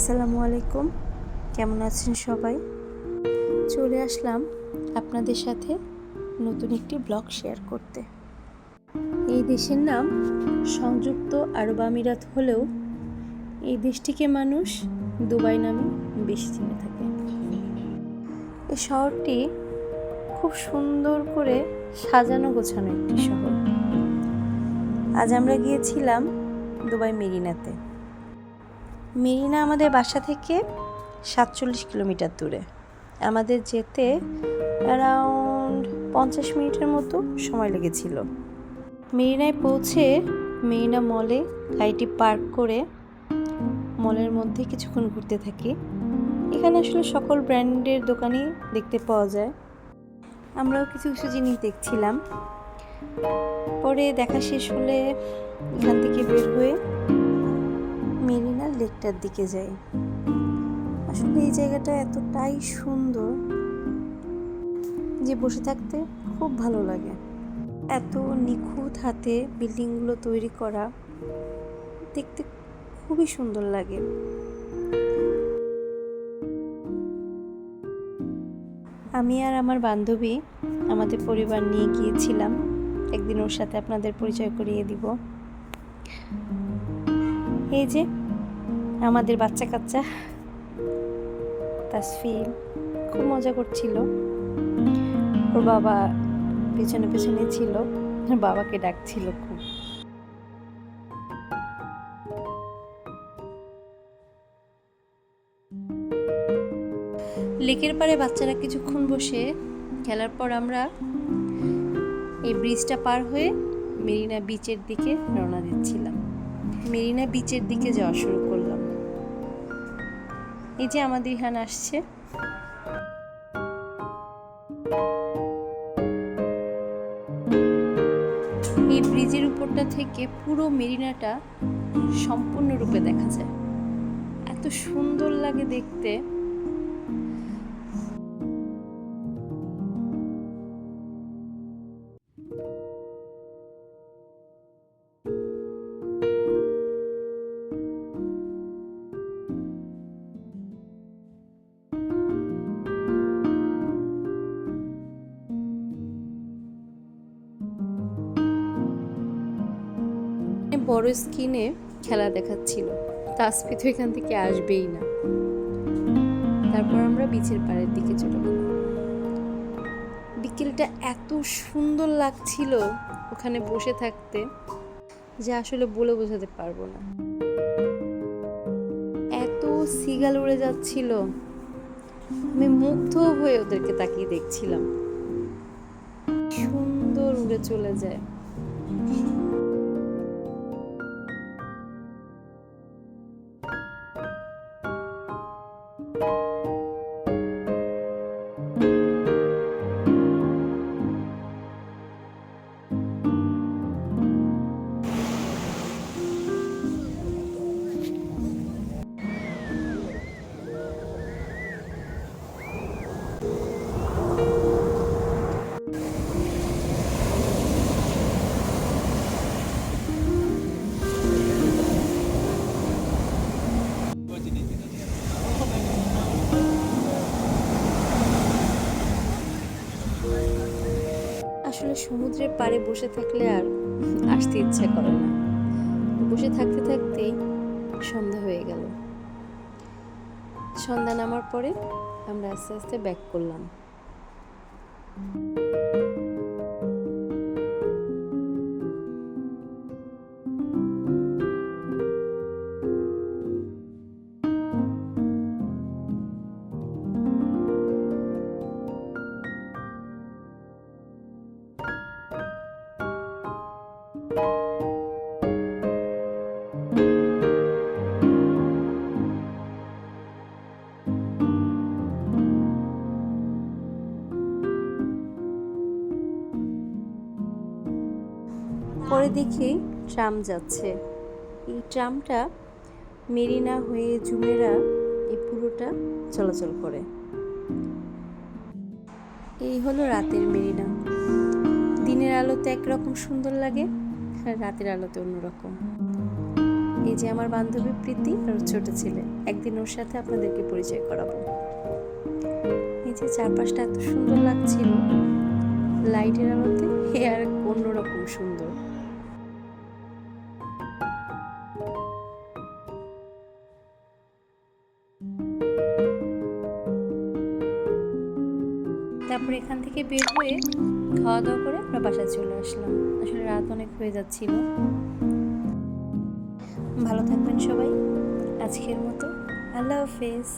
আসসালামু আলাইকুম, কেমন আছেন সবাই? চলে আসলাম আপনাদের সাথে নতুন একটি ব্লগ শেয়ার করতে। এই দেশের নাম সংযুক্ত আরব আমিরাত হলেও এই দেশটিকে মানুষ দুবাই নামে বেশি চিনে থাকে। এই শহরটি খুব সুন্দর করে সাজানো গোছানো একটি শহর। আজ আমরা গিয়েছিলাম দুবাই মেরিনাতে। মেরিনা আমাদের বাসা থেকে 47 কিলোমিটার দূরে। আমাদের যেতে অ্যারাউন্ড 50 মিনিটের মতো সময় লেগেছিল। মেরিনায় পৌঁছে মেরিনা মলে গাড়িটি পার্ক করে মলের মধ্যে কিছুক্ষণ ঘুরতে থাকি। এখানে আসলে সকল ব্র্যান্ডের দোকানই দেখতে পাওয়া যায়। আমরাও কিছু কিছু জিনিস দেখছিলাম। পরে দেখা শেষ হলে এখান থেকে বের হয়ে মেরিনা লেকটার দিকে যাই। আসলে এই জায়গাটা এতটাই সুন্দর যে বসে থাকতে খুব ভালো লাগে। এত নিখুঁত হাতে বিল্ডিংগুলো তৈরি করা, দেখতে খুবই সুন্দর লাগে। আমি আর আমার বান্ধবী আমাদের পরিবার নিয়ে গিয়েছিলাম। একদিন ওর সাথে আপনাদের পরিচয় করিয়ে দিব। এই যে আমাদের বাচ্চা কাচ্চা তাসফিন খুব মজা করছিল। ওর বাবা পেছনে পেছনে ছিল, বাবাকে ডাকছিল খুব। লেকের পাড়ে বাচ্চারা কিছুক্ষণ বসে খেলার পর আমরা এই ব্রিজটা পার হয়ে মেরিনা বিচের দিকে রওনা দিচ্ছিলাম। মেরিনা বিচের দিকে যাওয়া শুরু করলাম। এই যে আমাদের ইহান আসছে। এই ব্রিজের উপরটা থেকে পুরো মেরিনাটা সম্পূর্ণরূপে দেখা যায়। এত সুন্দর লাগে দেখতে। বড় স্ক্রিনে খেলা দেখাচ্ছিল, তাসফি তো এখান থেকে আসবেই না। তারপর আমরা বিচের পাড়ের দিকে চলে গেলাম। বিকেলটা এত সুন্দর লাগছিল ওখানে বসে থাকতে যে আসলে বলে বোঝাতে পারবো না। এত সিগাল উড়ে যাচ্ছিল, আমি মুগ্ধ হয়ে ওদেরকে তাকিয়ে দেখছিলাম। সুন্দর উড়ে চলে যায়। আসলে সমুদ্রের পাড়ে বসে থাকলে আর আসতে ইচ্ছা করে না। বসে থাকতে থাকতেই সন্ধ্যা হয়ে গেল। সন্ধ্যা নামার পরে আমরা আস্তে আস্তে ব্যাক করলাম। পরে দেখি ট্রাম যাচ্ছে। এই ট্রামটা মেরিনা হয়ে জুমেরা এই পুরোটা চলাচল করে। এই হলো রাতের মেরিনা। দিনের আলোতে একরকম সুন্দর লাগে, আর রাতের আলোতে অন্যরকম। এই যে আমার বান্ধবী প্রীতি আর ওর ছোট ছেলে, একদিন ওর সাথে আপনাদেরকে পরিচয় করাবো। এই যে চারপাশটা এত সুন্দর লাগছিল লাইটের আলোতে, আর অন্যরকম সুন্দর। তারপর এখান থেকে বের হয়ে খাওয়া দাওয়া করে আমরা বাসায় চলে আসলাম। আসলে রাত অনেক হয়ে যাচ্ছিল। ভালো থাকবেন সবাই, আজকের মতো আল্লাহ হাফেজ।